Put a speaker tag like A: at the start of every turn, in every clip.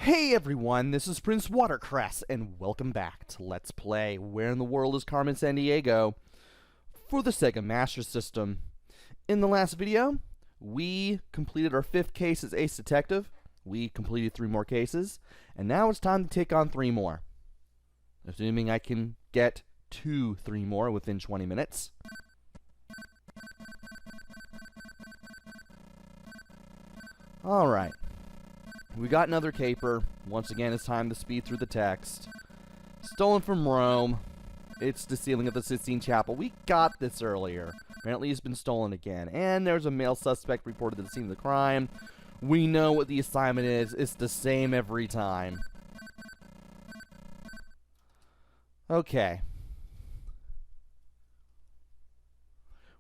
A: Hey everyone, this is PrinceWatercress, and welcome back to Let's Play Where in the World is Carmen Sandiego for the Sega Master System. In the last video, we completed our 5th case as Ace Detective. We completed 3 more cases, and now it's time to take on 3 more. Assuming I can get 3 more within 20 minutes. Alright. We got another caper. Once again, it's time to speed through the text. Stolen from Rome. It's the ceiling of the Sistine Chapel. We got this earlier. Apparently it's been stolen again. And there's a male suspect reported at the scene of the crime. We know what the assignment is. It's the same every time. Okay.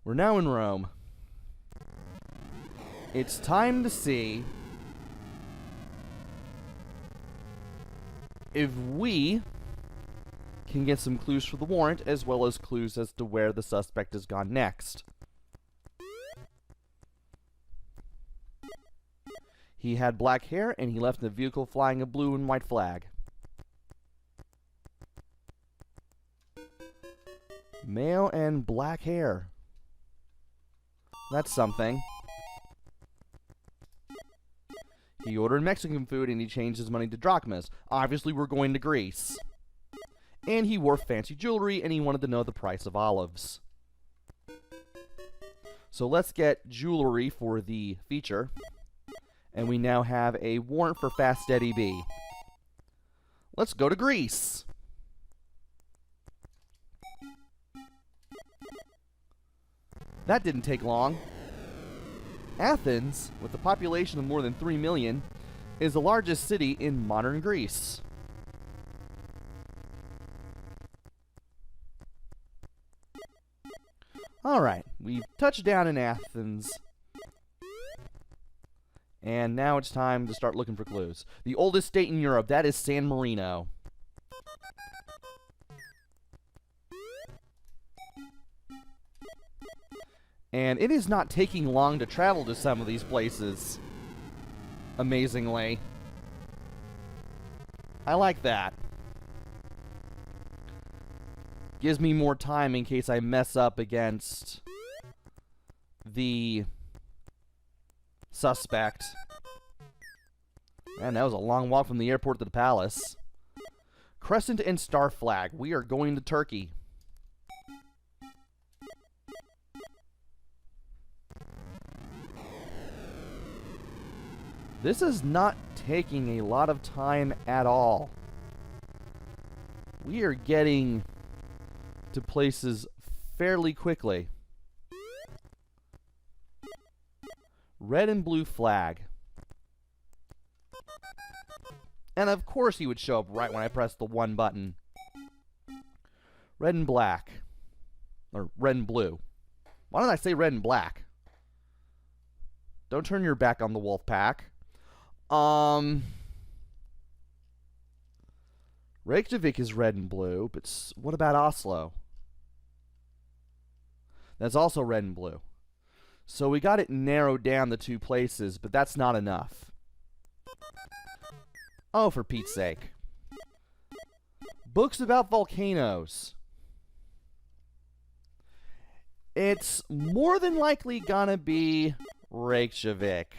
A: We're now in Rome. It's time to see if we can get some clues for the warrant, as well as clues as to where the suspect has gone next. He had black hair, and he left in a vehicle flying a blue and white flag. Male and black hair. That's something. He ordered Mexican food and he changed his money to drachmas. Obviously, we're going to Greece. And he wore fancy jewelry and he wanted to know the price of olives. So let's get jewelry for the feature. And we now have a warrant for Fast Steady B. Let's go to Greece. That didn't take long. Athens, with a population of more than 3 million, is the largest city in modern Greece. Alright, we've touched down in Athens. And now it's time to start looking for clues. The oldest state in Europe, that is San Marino. And it is not taking long to travel to some of these places. Amazingly. I like that. Gives me more time in case I mess up against the suspect. Man, that was a long walk from the airport to the palace. Crescent and star flag. We are going to Turkey. This is not taking a lot of time at all. We are getting to places fairly quickly. Red and blue flag. And of course he would show up right when I press the 1 button. Red and black. Or red and blue. Why don't I say red and black? Don't turn your back on the wolf pack. Reykjavik is red and blue, but what about Oslo? That's also red and blue. So we got it narrowed down to 2 places, but that's not enough. Oh, for Pete's sake. Books about volcanoes. It's more than likely gonna be Reykjavik,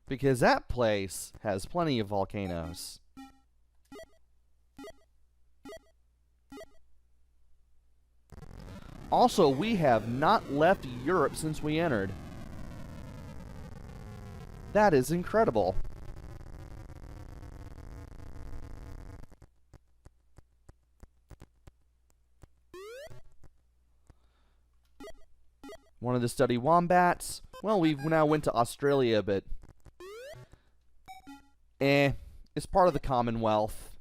A: because that place has plenty of volcanoes. Also, we have not left Europe since we entered. That is incredible. Wanted to study wombats. Well, we've now went to Australia, but it's part of the Commonwealth.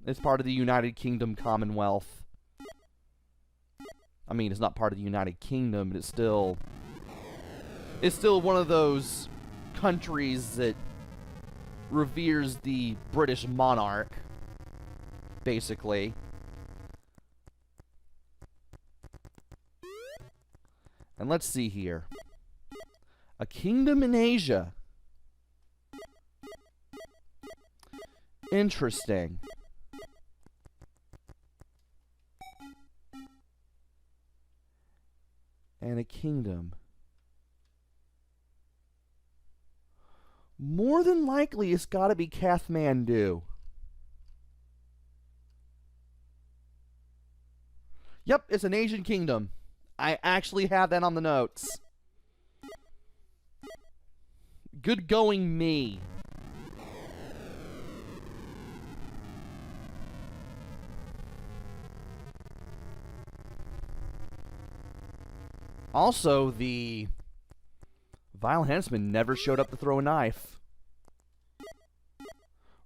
A: It's part of the United Kingdom Commonwealth. I mean, it's not part of the United Kingdom, but it's still one of those countries that reveres the British monarch, basically. And let's see here. A kingdom in Asia. Interesting. And a kingdom. More than likely, it's got to be Kathmandu. Yep, it's an Asian kingdom. I actually have that on the notes. Good going, me. Also, the Vile Henchman never showed up to throw a knife.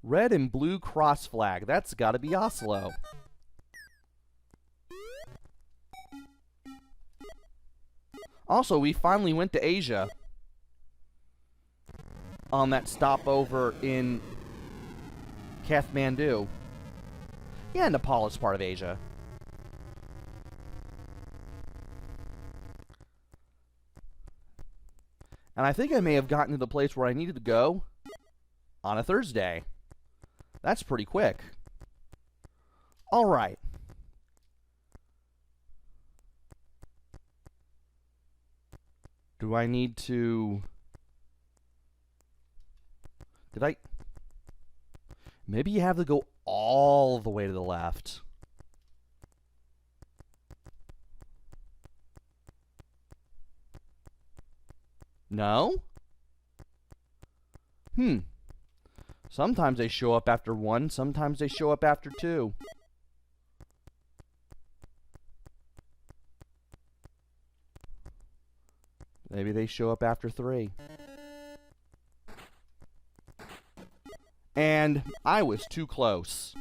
A: Red and blue cross flag. That's got to be Oslo. Also, we finally went to Asia on that stopover in Kathmandu. Yeah, Nepal is part of Asia. And I think I may have gotten to the place where I needed to go on a Thursday. That's pretty quick. All right. Do I need to... Did I... Maybe you have to go all the way to the left. No? Sometimes they show up after 1, sometimes they show up after 2. Maybe they show up after 3. And I was too close.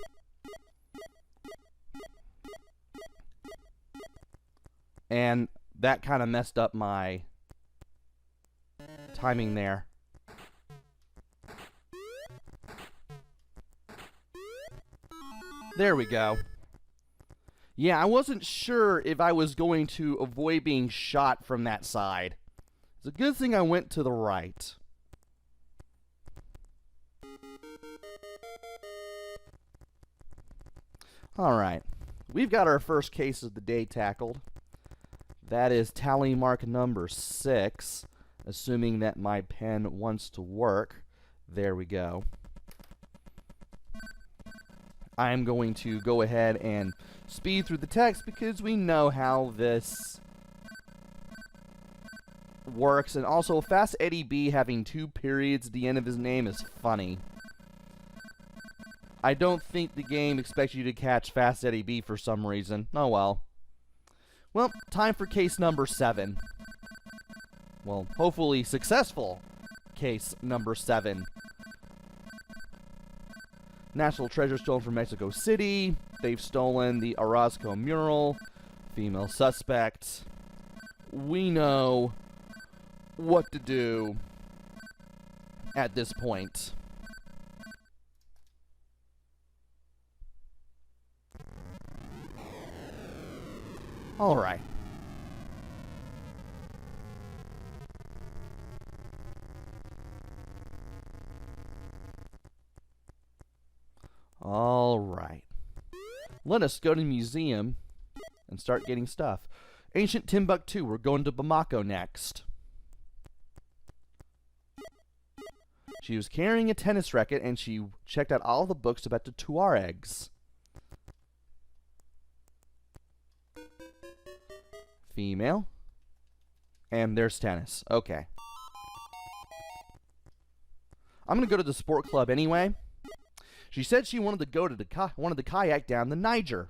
A: And that kind of messed up my timing there. There we go. Yeah, I wasn't sure if I was going to avoid being shot from that side. It's a good thing I went to the right. Alright. We've got our first case of the day tackled. That is tally mark number 6. Assuming that my pen wants to work. There we go. I'm going to go ahead and speed through the text because we know how this works. And also, Fast Eddie B having 2 periods at the end of his name is funny. I don't think the game expects you to catch Fast Eddie B for some reason. Oh well. Well, time for case number 7. Well, hopefully successful case number 7. National treasure stolen from Mexico City. They've stolen the Orozco mural. Female suspect. We know what to do at this point. All right. All right. Let us go to the museum and start getting stuff. Ancient Timbuktu. We're going to Bamako next. She was carrying a tennis racket and she checked out all the books about the Tuaregs. Female. And there's tennis. Okay. I'm going to go to the sport club anyway. She said she wanted to go to the kayak down the Niger.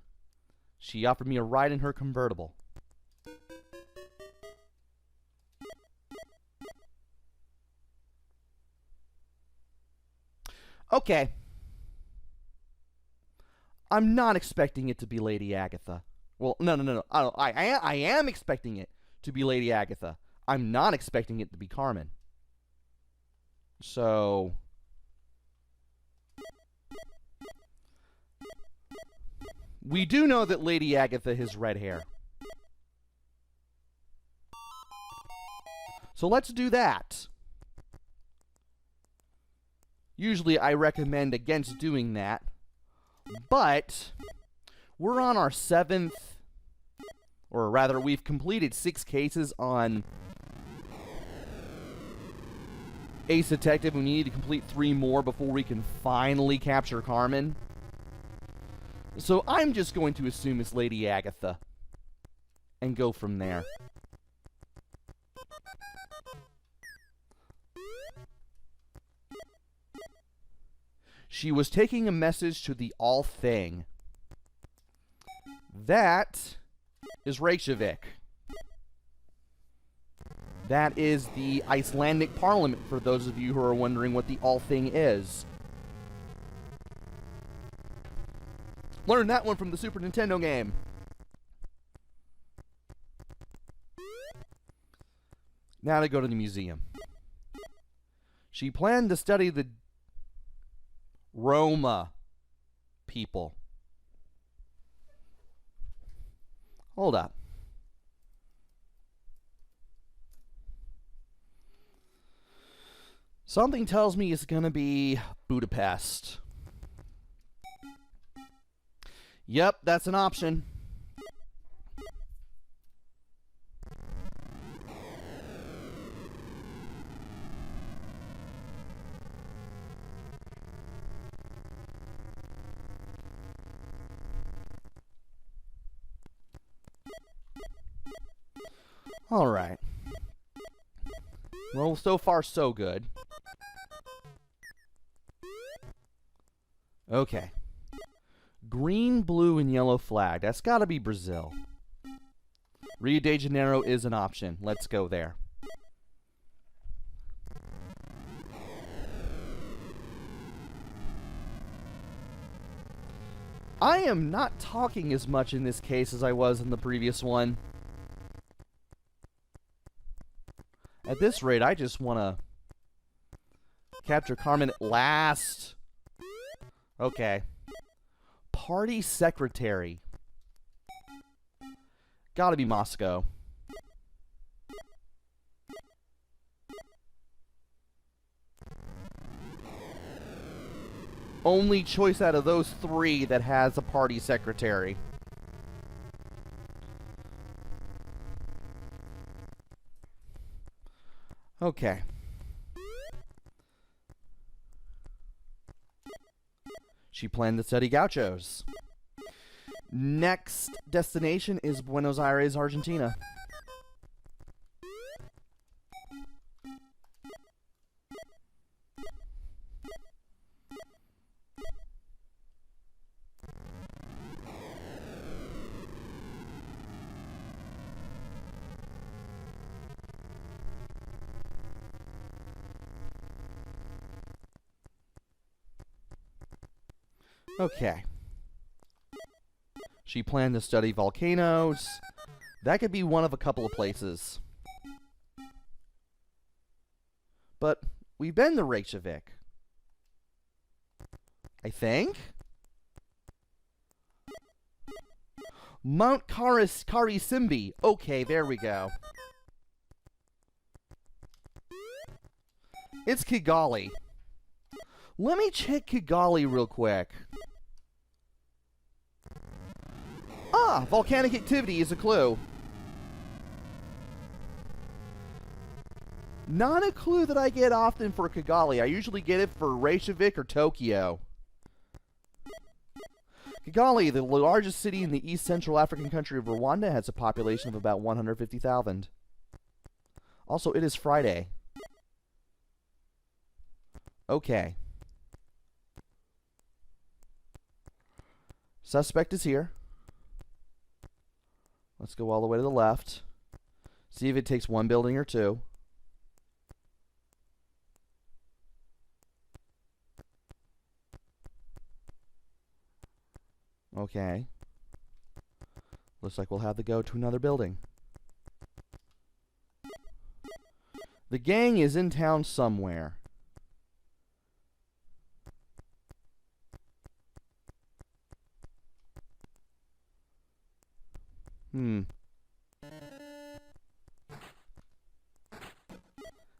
A: She offered me a ride in her convertible. Okay. I'm not expecting it to be Lady Agatha. Well, no. I am expecting it to be Lady Agatha. I'm not expecting it to be Carmen. So... we do know that Lady Agatha has red hair. So let's do that. Usually I recommend against doing that, but we're on our 7th, or rather we've completed 6 cases on Ace Detective. We need to complete 3 more before we can finally capture Carmen. So I'm just going to assume it's Lady Agatha and go from there. She was taking a message to the All Thing. That is Reykjavik. That is the Icelandic Parliament, for those of you who are wondering what the All Thing is. Learned that one from the Super Nintendo game. Now to go to the museum. She planned to study the Roma people. Hold up. Something tells me it's gonna be Budapest. Yep, that's an option. All right. Well, so far so good. Okay. Green, blue, and yellow flag. That's got to be Brazil. Rio de Janeiro is an option. Let's go there. I am not talking as much in this case as I was in the previous one. At this rate, I just want to capture Carmen at last. Okay. Party secretary. Gotta be Moscow. Only choice out of those 3 that has a party secretary. Okay. She planned to study gauchos. Next destination is Buenos Aires, Argentina. Okay. She planned to study volcanoes. That could be one of a couple of places. But we've been to Reykjavik. I think? Mount Karisimbi. Okay, there we go. It's Kigali. Let me check Kigali real quick. Ah, volcanic activity is a clue. Not a clue that I get often for Kigali. I usually get it for Reykjavik or Tokyo. Kigali, the largest city in the East Central African country of Rwanda, has a population of about 150,000. Also, it is Friday. Okay. Suspect is here. Let's go all the way to the left. See if it takes 1 building or 2. Okay. Looks like we'll have to go to another building. The gang is in town somewhere.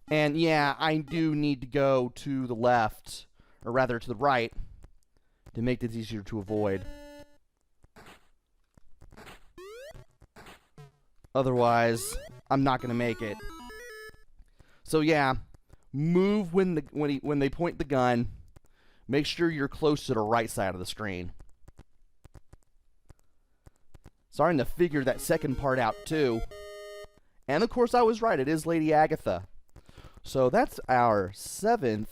A: And yeah, I do need to go to the left or rather to the right, to make this easier to avoid. Otherwise, I'm not going to make it. So yeah, move when they point the gun. Make sure you're close to the right side of the screen. Starting to figure that second part out too. And of course I was right, it is Lady Agatha. So that's our 7th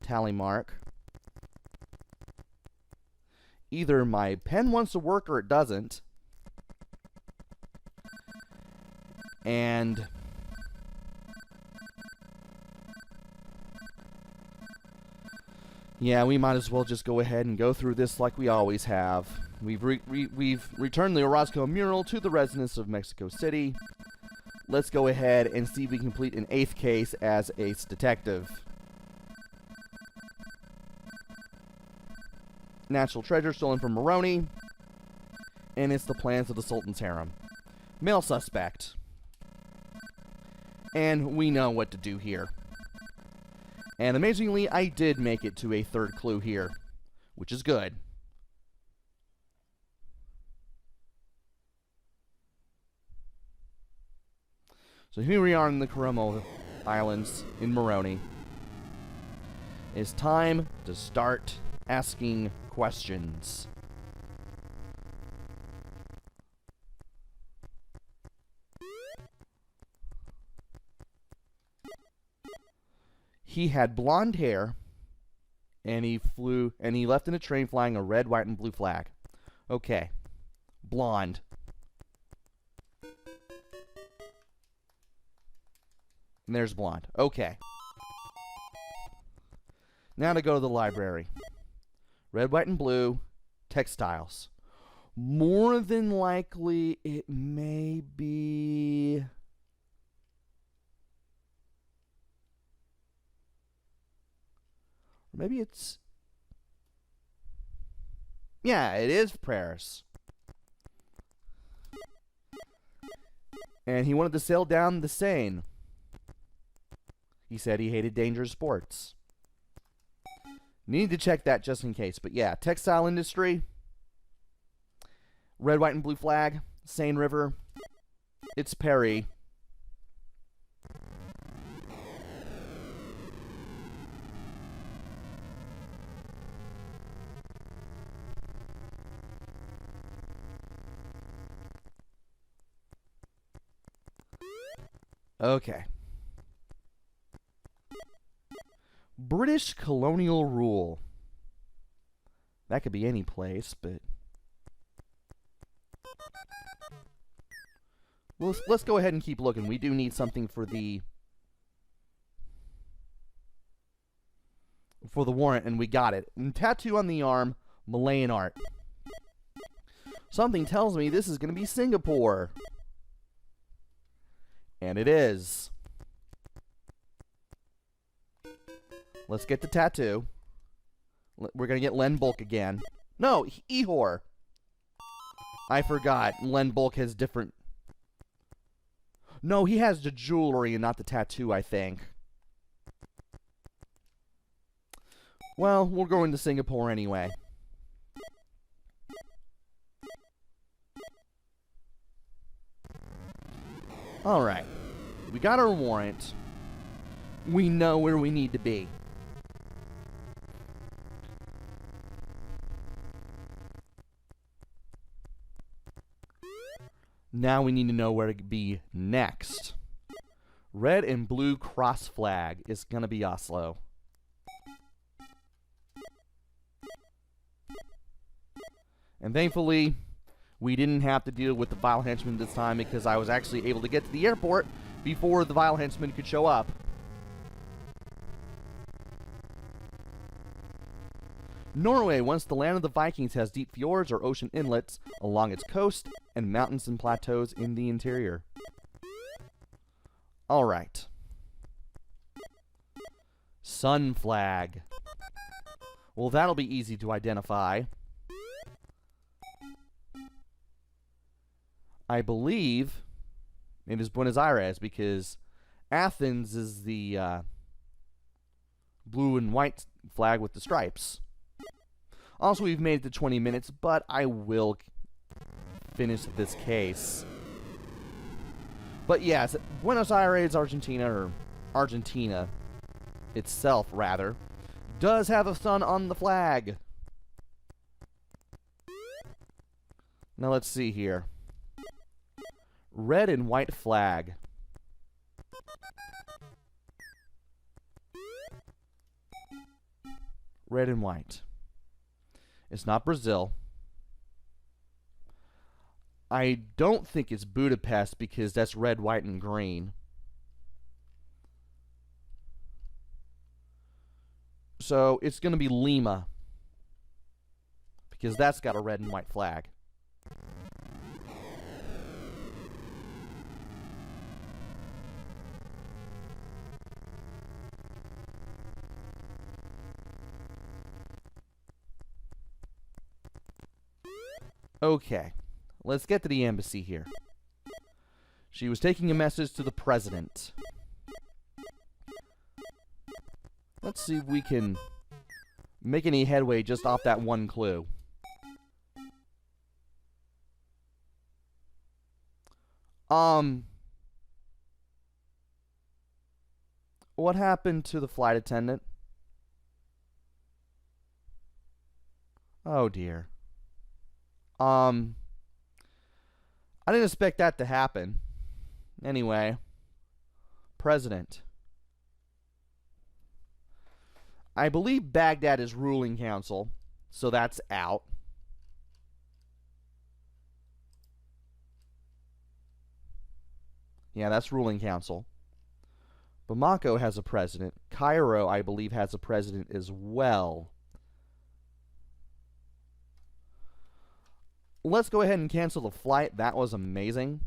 A: tally mark. Either my pen wants to work or it doesn't. And yeah, we might as well just go ahead and go through this like we always have. We've returned the Orozco mural to the residents of Mexico City. Let's go ahead and see if we can complete an 8th case as ace detective. Natural treasure stolen from Moroni. And it's the plans of the Sultan's harem. Male suspect. And we know what to do here. And amazingly, I did make it to a 3rd clue here, which is good. So here we are in the Como Islands in Moroni. It's time to start asking questions. He had blonde hair, and he left in a train flying a red, white, and blue flag. Okay. Blonde. And there's blonde. Okay. Now to go to the library. Red, white, and blue. Textiles. More than likely, it may be... Maybe it's... Yeah, it is prayers. And he wanted to sail down the Seine. He said he hated dangerous sports. Need to check that just in case. But yeah, textile industry. Red, white, and blue flag. Seine River. It's Perry. Okay. British colonial rule. That could be any place, but... Well, let's go ahead and keep looking. We do need something for the warrant, and we got it. And tattoo on the arm, Malayan art. Something tells me this is going to be Singapore. And it is. Let's get the tattoo. We're going to get Len Bulk again. No, Ehor. I forgot. Len Bulk has different... No, he has the jewelry and not the tattoo, I think. Well, we're going to Singapore anyway. Alright. We got our warrant. We know where we need to be. Now we need to know where to be next. Red and blue cross flag is going to be Oslo. And thankfully, we didn't have to deal with the vile henchman this time because I was actually able to get to the airport before the vile henchman could show up. Norway, once the land of the Vikings, has deep fjords or ocean inlets along its coast and mountains and plateaus in the interior. Alright. Sun flag. Well, that'll be easy to identify. I believe it is Buenos Aires because Athens is the blue and white flag with the stripes. Also, we've made it to 20 minutes, but I will finish this case. But yes, Buenos Aires, Argentina, or Argentina itself, rather, does have a sun on the flag. Now let's see here. Red and white flag. Red and white. It's not Brazil. I don't think it's Budapest because that's red, white, and green. So it's going to be Lima because that's got a red and white flag. Okay, let's get to the embassy here. She was taking a message to the president. Let's see if we can make any headway just off that one clue. What happened to the flight attendant? Oh dear. I didn't expect that to happen. Anyway, president. I believe Baghdad is ruling council, so that's out. Yeah, that's ruling council. Bamako has a president. Cairo, I believe, has a president as well. Let's go ahead and cancel the flight. That was amazing.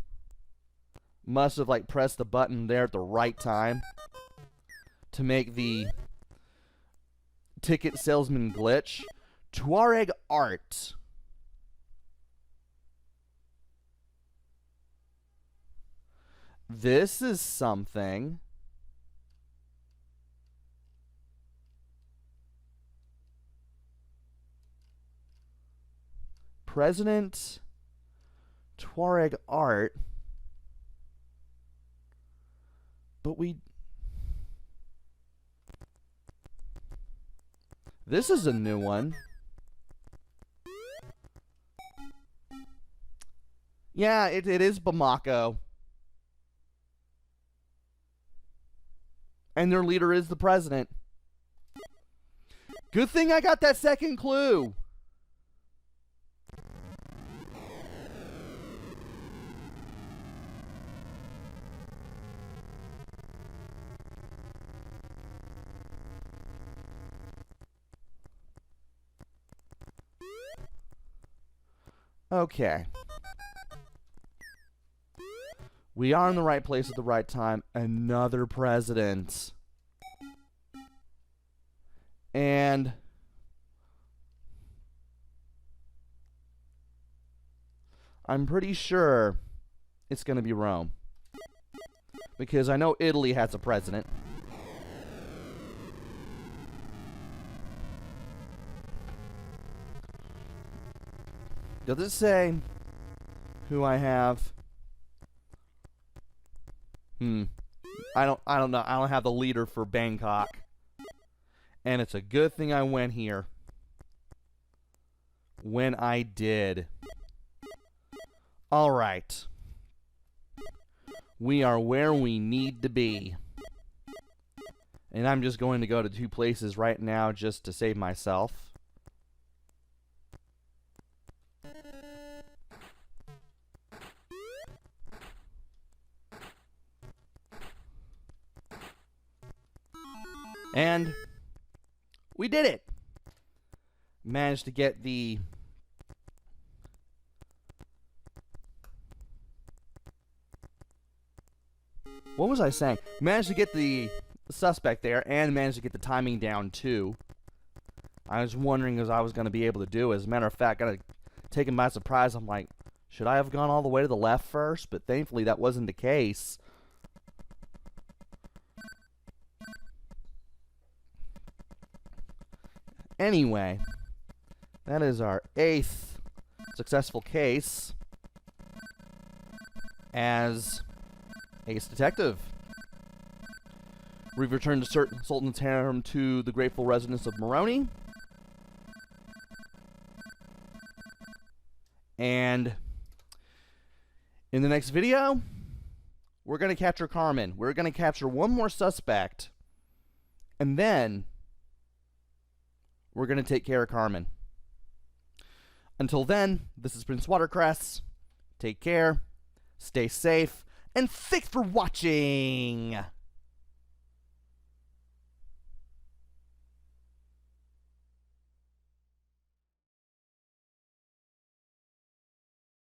A: Must have like pressed the button there at the right time to make the ticket salesman glitch. Tuareg art. This is something. President Tuareg art. But this is a new one. Yeah, it is Bamako. And their leader is the president. Good thing I got that second clue. Okay. We are in the right place at the right time. Another president. And I'm pretty sure it's going to be Rome. Because I know Italy has a president. Does it say who I have? I don't know. I don't have the leader for Bangkok. And it's a good thing I went here when I did. All right. We are where we need to be. And I'm just going to go to two places right now just to save myself. And we did it. Managed to get the what was I saying? Managed to get the suspect there and managed to get the timing down too. I was wondering as I was going to be able to do. As a matter of fact, got taken by surprise. I'm like, should I have gone all the way to the left first? But thankfully that wasn't the case. Anyway, that is our 8th successful case as Ace Detective. We've returned to Sultan's harem to the grateful residents of Moroni. And in the next video, we're going to capture Carmen. We're going to capture one more suspect. And then we're going to take care of Carmen. Until then, this is PrinceWatercress. Take care, stay safe, and thanks for watching!